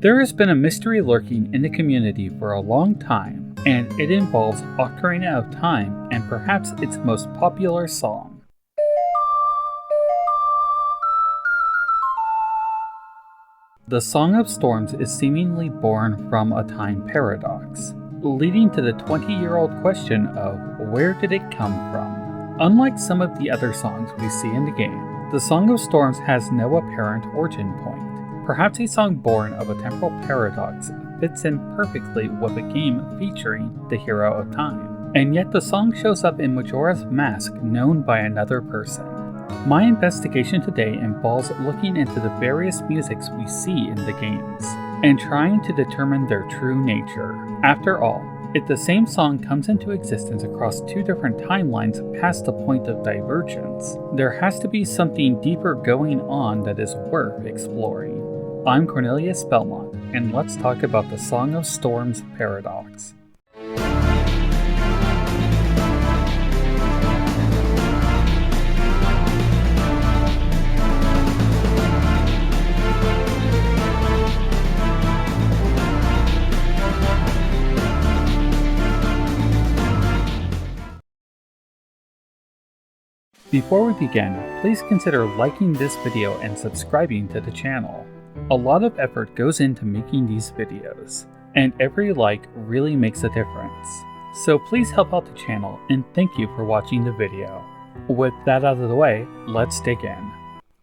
There has been a mystery lurking in the community for a long time, and it involves Ocarina of Time and perhaps its most popular song. The Song of Storms is seemingly born from a time paradox, leading to the 20-year-old question of where did it come from? Unlike some of the other songs we see in the game, the Song of Storms has no apparent origin point. Perhaps a song born of a temporal paradox fits in perfectly with a game featuring the hero of time, and yet the song shows up in Majora's Mask known by another person. My investigation today involves looking into the various musics we see in the games, and trying to determine their true nature. After all, if the same song comes into existence across two different timelines past the point of divergence, there has to be something deeper going on that is worth exploring. I'm Cornelius Belmont, and let's talk about the Song of Storms paradox. Before we begin, please consider liking this video and subscribing to the channel. A lot of effort goes into making these videos, and every like really makes a difference. So please help out the channel, and thank you for watching the video. With that out of the way, let's dig in.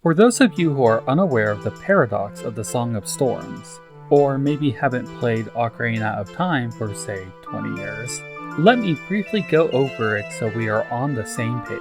For those of you who are unaware of the paradox of the Song of Storms, or maybe haven't played Ocarina of Time for say 20 years, let me briefly go over it so we are on the same page.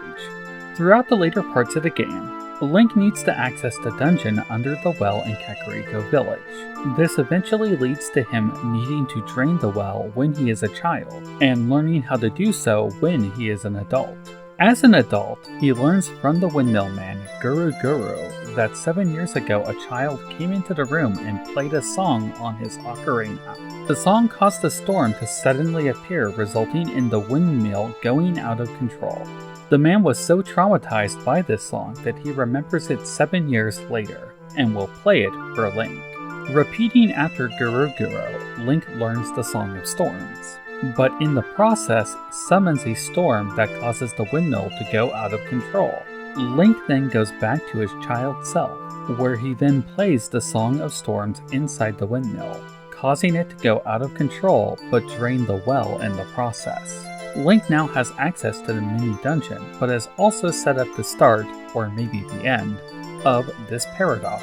Throughout the later parts of the game, Link needs to access the dungeon under the well in Kakariko Village. This eventually leads to him needing to drain the well when he is a child, and learning how to do so when he is an adult. As an adult, he learns from the windmill man, Guru Guru, that 7 years ago a child came into the room and played a song on his ocarina. The song caused a storm to suddenly appear, resulting in the windmill going out of control. The man was so traumatized by this song that he remembers it 7 years later, and will play it for Link. Repeating after Guru Guru, Link learns the Song of Storms, but in the process summons a storm that causes the windmill to go out of control. Link then goes back to his child self, where he then plays the Song of Storms inside the windmill, causing it to go out of control but drain the well in the process. Link now has access to the mini dungeon, but has also set up the start, or maybe the end, of this paradox.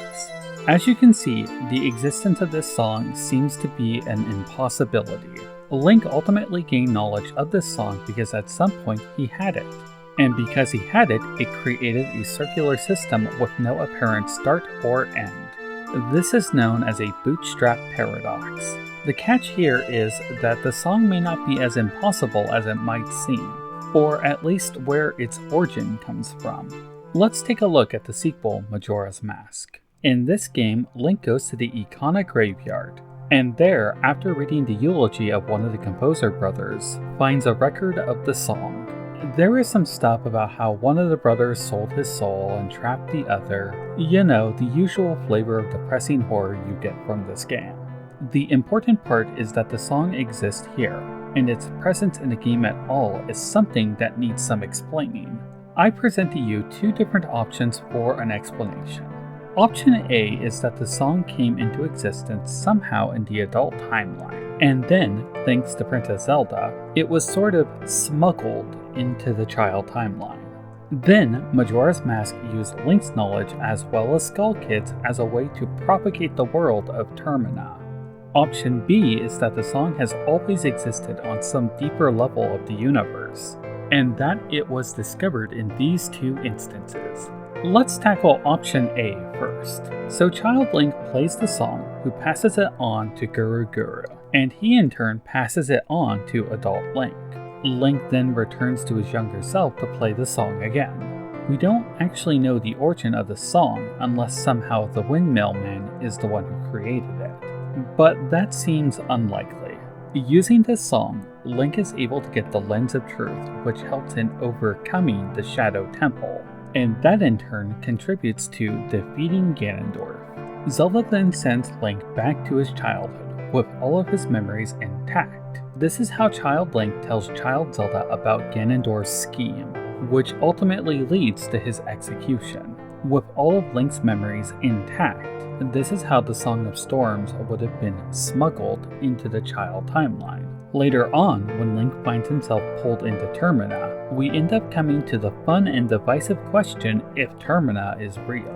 As you can see, the existence of this song seems to be an impossibility. Link ultimately gained knowledge of this song because at some point he had it. And because he had it, it created a circular system with no apparent start or end. This is known as a bootstrap paradox. The catch here is that the song may not be as impossible as it might seem, or at least where its origin comes from. Let's take a look at the sequel, Majora's Mask. In this game, Link goes to the Ikana graveyard, and there, after reading the eulogy of one of the composer brothers, finds a record of the song. There is some stuff about how one of the brothers sold his soul and trapped the other. You know, the usual flavor of depressing horror you get from this game. The important part is that the song exists here, and its presence in the game at all is something that needs some explaining. I present to you two different options for an explanation. Option A is that the song came into existence somehow in the adult timeline, and then, thanks to Princess Zelda, it was sort of smuggled into the child timeline. Then, Majora's Mask used Link's knowledge as well as Skull Kid's as a way to propagate the world of Termina. Option B is that the song has always existed on some deeper level of the universe, and that it was discovered in these two instances. Let's tackle option A first. So Child Link plays the song, who passes it on to Guru Guru, and he in turn passes it on to adult Link. Link then returns to his younger self to play the song again. We don't actually know the origin of the song unless somehow the Windmill Man is the one who created it, but that seems unlikely. Using this song, Link is able to get the Lens of Truth, which helps in overcoming the Shadow Temple, and that in turn contributes to defeating Ganondorf. Zelda then sends Link back to his childhood with all of his memories intact. This is how Child Link tells Child Zelda about Ganondorf's scheme, which ultimately leads to his execution. With all of Link's memories intact, this is how the Song of Storms would have been smuggled into the child timeline. Later on, when Link finds himself pulled into Termina, we end up coming to the fun and divisive question if Termina is real.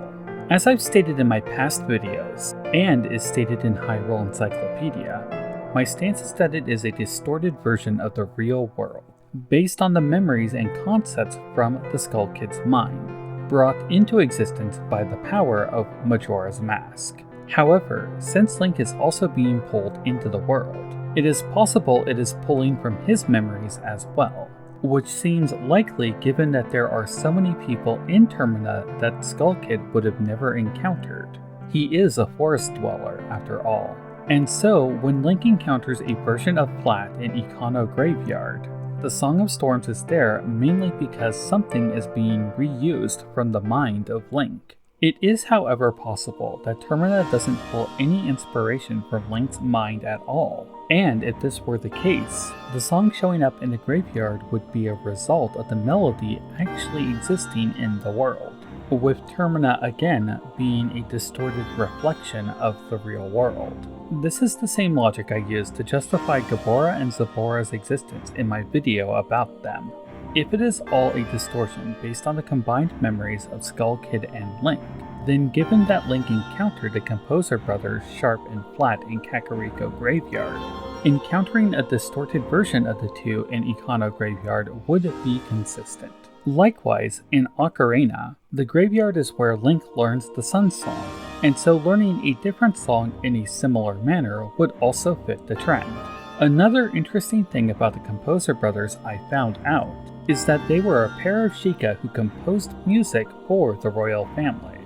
As I've stated in my past videos, and is stated in Hyrule Encyclopedia, my stance is that it is a distorted version of the real world, based on the memories and concepts from the Skull Kid's mind, brought into existence by the power of Majora's Mask. However, since Link is also being pulled into the world, it is possible it is pulling from his memories as well, which seems likely given that there are so many people in Termina that Skull Kid would have never encountered. He is a forest dweller, after all. And so, when Link encounters a version of Flat in Econo Graveyard, the Song of Storms is there mainly because something is being reused from the mind of Link. It is, however, possible that Termina doesn't pull any inspiration from Link's mind at all, and if this were the case, the song showing up in the graveyard would be a result of the melody actually existing in the world, with Termina again being a distorted reflection of the real world. This is the same logic I used to justify Gabora and Zabora's existence in my video about them. If it is all a distortion based on the combined memories of Skull Kid and Link, then given that Link encountered the Composer brothers Sharp and Flat in Kakariko Graveyard, encountering a distorted version of the two in Econo Graveyard would be consistent. Likewise, in Ocarina, the graveyard is where Link learns the Sun Song, and so learning a different song in a similar manner would also fit the trend. Another interesting thing about the Composer brothers I found out is that they were a pair of Sheikah who composed music for the royal family,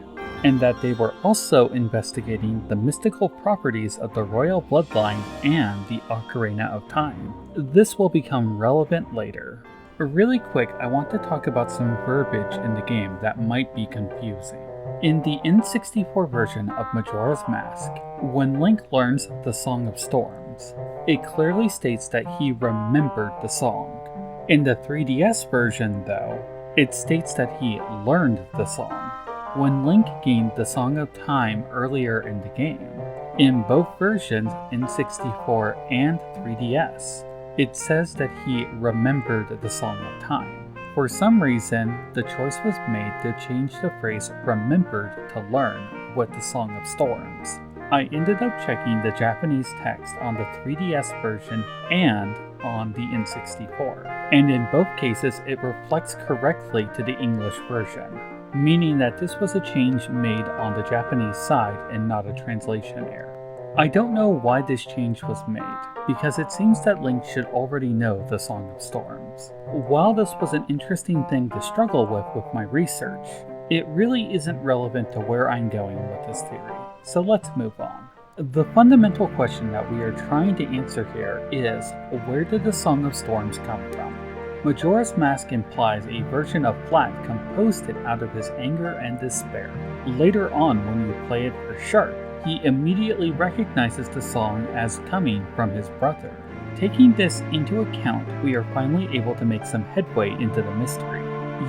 and that they were also investigating the mystical properties of the royal bloodline and the Ocarina of Time. This will become relevant later. Really quick, I want to talk about some verbiage in the game that might be confusing. In the N64 version of Majora's Mask, when Link learns the Song of Storms, it clearly states that he remembered the song. In the 3DS version, though, it states that he learned the song, when Link gained the Song of Time earlier in the game. In both versions, N64 and 3DS, it says that he remembered the Song of Time. For some reason, the choice was made to change the phrase remembered to learn with the Song of Storms. I ended up checking the Japanese text on the 3DS version and on the N64, and in both cases it reflects correctly to the English version, meaning that this was a change made on the Japanese side and not a translation error. I don't know why this change was made, because it seems that Link should already know the Song of Storms. While this was an interesting thing to struggle with my research, it really isn't relevant to where I'm going with this theory, so let's move on. The fundamental question that we are trying to answer here is, where did the Song of Storms come from? Majora's Mask implies a version of Flat composed it out of his anger and despair. Later on, when you play it for Sharp, he immediately recognizes the song as coming from his brother. Taking this into account, we are finally able to make some headway into the mystery.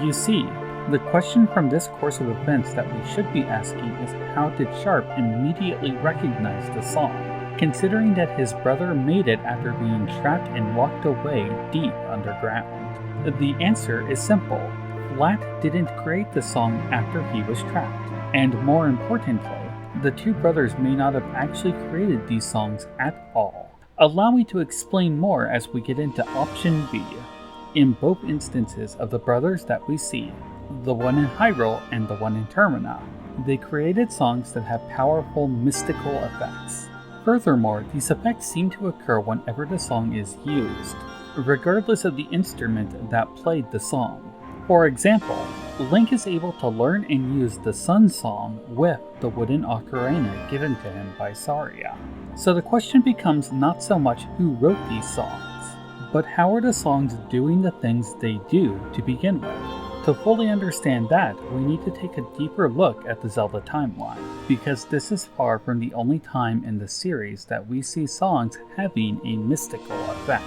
You see, the question from this course of events that we should be asking is, how did Sharp immediately recognize the song, considering that his brother made it after being trapped and locked away deep underground? The answer is simple. Flat didn't create the song after he was trapped, and more importantly, the two brothers may not have actually created these songs at all. Allow me to explain more as we get into option B. In both instances of the brothers that we see, the one in Hyrule and the one in Termina, they created songs that have powerful mystical effects. Furthermore, these effects seem to occur whenever the song is used, regardless of the instrument that played the song. For example, Link is able to learn and use the Sun Song with the wooden ocarina given to him by Saria. So the question becomes not so much who wrote these songs, but how are the songs doing the things they do to begin with? To fully understand that, we need to take a deeper look at the Zelda timeline, because this is far from the only time in the series that we see songs having a mystical effect.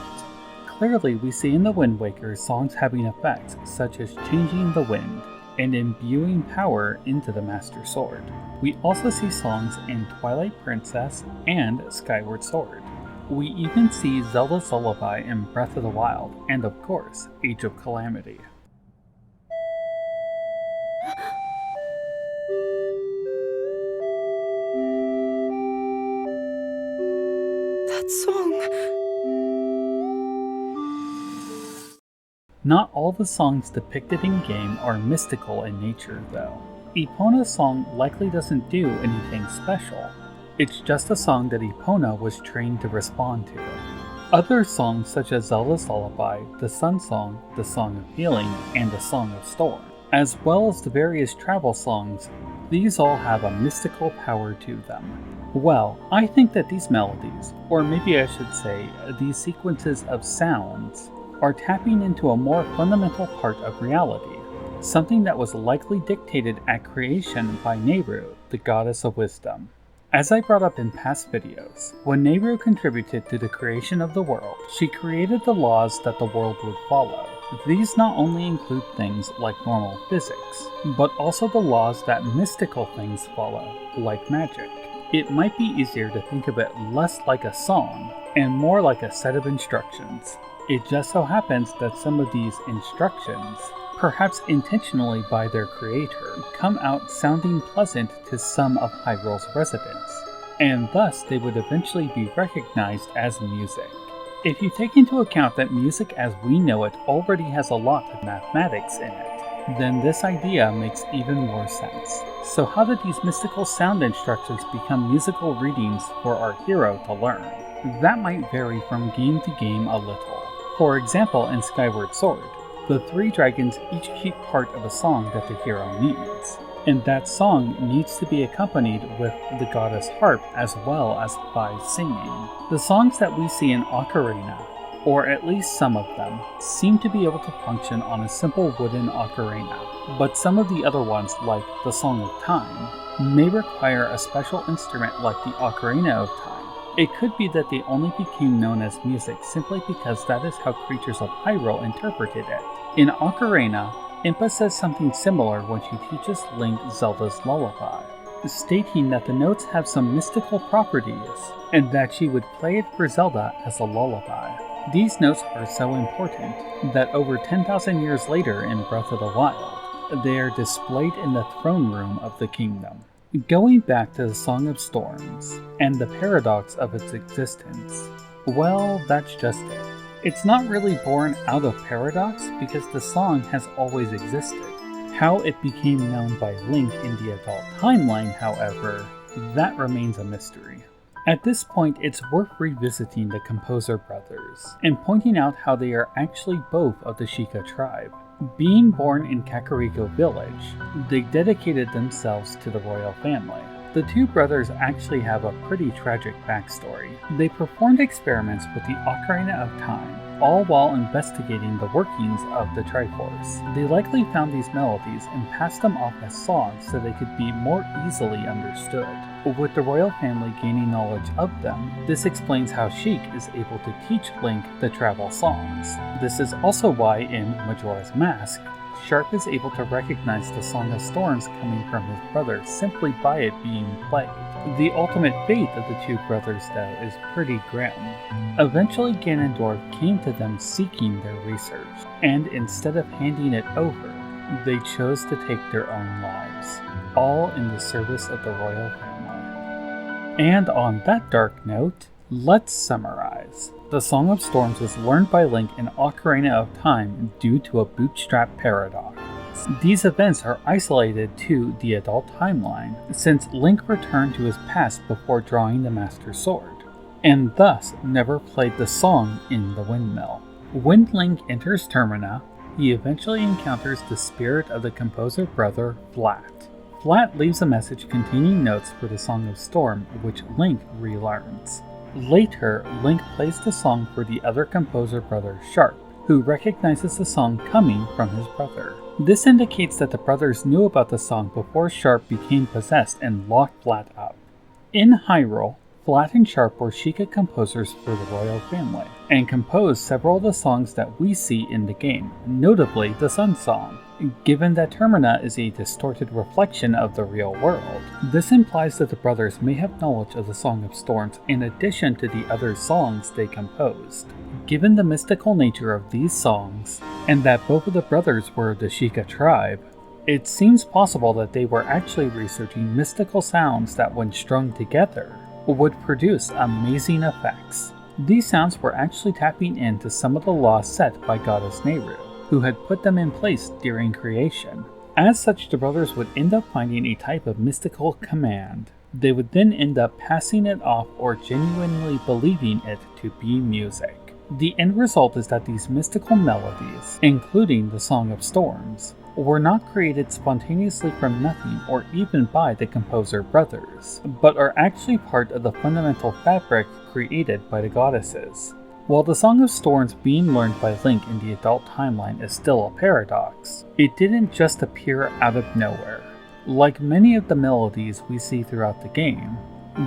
Clearly, we see in the Wind Waker songs having effects such as changing the wind and imbuing power into the Master Sword. We also see songs in Twilight Princess and Skyward Sword. We even see Zelda's Lullaby in Breath of the Wild, and of course, Age of Calamity. That song. Not all the songs depicted in-game are mystical in nature, though. Epona's song likely doesn't do anything special. It's just a song that Epona was trained to respond to. Other songs such as Zelda's Lullaby, the Sun Song, the Song of Healing, and the Song of Storm, as well as the various travel songs, these all have a mystical power to them. Well, I think that these melodies, or maybe I should say, these sequences of sounds, are tapping into a more fundamental part of reality, something that was likely dictated at creation by Nehru, the goddess of wisdom. As I brought up in past videos, when Nehru contributed to the creation of the world, she created the laws that the world would follow. These not only include things like normal physics, but also the laws that mystical things follow, like magic. It might be easier to think of it less like a song and more like a set of instructions. It just so happens that some of these instructions, perhaps intentionally by their creator, come out sounding pleasant to some of Hyrule's residents, and thus they would eventually be recognized as music. If you take into account that music as we know it already has a lot of mathematics in it, then this idea makes even more sense. So how did these mystical sound instructions become musical readings for our hero to learn? That might vary from game to game a little. For example, in Skyward Sword, the three dragons each keep part of a song that the hero needs, and that song needs to be accompanied with the goddess harp as well as by singing. The songs that we see in Ocarina, or at least some of them, seem to be able to function on a simple wooden ocarina, but some of the other ones, like the Song of Time, may require a special instrument like the Ocarina of Time. It could be that they only became known as music simply because that is how creatures of Hyrule interpreted it. In Ocarina, Impa says something similar when she teaches Link Zelda's Lullaby, stating that the notes have some mystical properties, and that she would play it for Zelda as a lullaby. These notes are so important that over 10,000 years later in Breath of the Wild, they are displayed in the throne room of the kingdom. Going back to the Song of Storms, and the paradox of its existence, well, that's just it. It's not really born out of paradox because the song has always existed. How it became known by Link in the adult timeline, however, that remains a mystery. At this point, it's worth revisiting the Composer brothers, and pointing out how they are actually both of the Sheikah tribe. Being born in Kakariko Village, they dedicated themselves to the royal family. The two brothers actually have a pretty tragic backstory. They performed experiments with the Ocarina of Time, all while investigating the workings of the Triforce. They likely found these melodies and passed them off as songs so they could be more easily understood. With the royal family gaining knowledge of them, this explains how Sheik is able to teach Link the travel songs. This is also why in Majora's Mask, Sharp is able to recognize the Song of Storms coming from his brother simply by it being played. The ultimate fate of the two brothers, though, is pretty grim. Eventually Ganondorf came to them seeking their research, and instead of handing it over, they chose to take their own lives, all in the service of the royal family. And on that dark note, let's summarize. The Song of Storms was learned by Link in Ocarina of Time due to a bootstrap paradox. These events are isolated to the adult timeline, since Link returned to his past before drawing the Master Sword, and thus never played the song in the windmill. When Link enters Termina, he eventually encounters the spirit of the Composer brother, Flat. Flat leaves a message containing notes for the Song of Storm, which Link relearns. Later, Link plays the song for the other Composer brother, Sharp, who recognizes the song coming from his brother. This indicates that the brothers knew about the song before Sharp became possessed and locked Flat up. In Hyrule, Flat and Sharp were Sheikah composers for the royal family, and composed several of the songs that we see in the game, notably the Sun Song. Given that Termina is a distorted reflection of the real world, this implies that the brothers may have knowledge of the Song of Storms in addition to the other songs they composed. Given the mystical nature of these songs, and that both of the brothers were of the Sheikah tribe, it seems possible that they were actually researching mystical sounds that, when strung together, would produce amazing effects. These sounds were actually tapping into some of the laws set by Goddess Nehru, who had put them in place during creation. As such, the brothers would end up finding a type of mystical command. They would then end up passing it off or genuinely believing it to be music. The end result is that these mystical melodies, including the Song of Storms, were not created spontaneously from nothing or even by the composer brothers, but are actually part of the fundamental fabric created by the goddesses. While the Song of Storms being learned by Link in the adult timeline is still a paradox, it didn't just appear out of nowhere. Like many of the melodies we see throughout the game,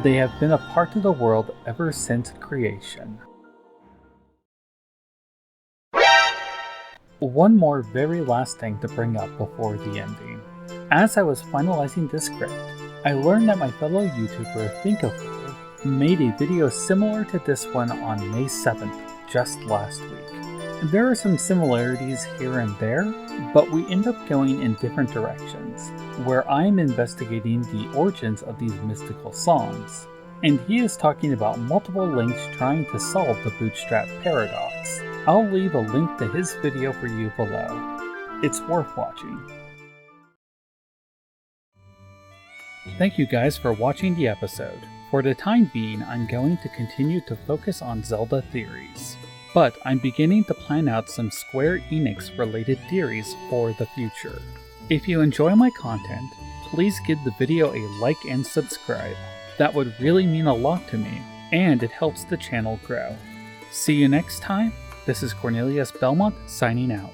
they have been a part of the world ever since creation. One more very last thing to bring up before the ending. As I was finalizing this script, I learned that my fellow YouTuber Thinkafool made a video similar to this one on May 7th, just last week. There are some similarities here and there, but we end up going in different directions, where I am investigating the origins of these mystical songs, and he is talking about multiple links trying to solve the bootstrap paradox. I'll leave a link to his video for you below. It's worth watching. Thank you guys for watching the episode. For the time being, I'm going to continue to focus on Zelda theories, but I'm beginning to plan out some Square Enix related theories for the future. If you enjoy my content, please give the video a like and subscribe. That would really mean a lot to me, and it helps the channel grow. See you next time. This is Cornelius Belmont signing out.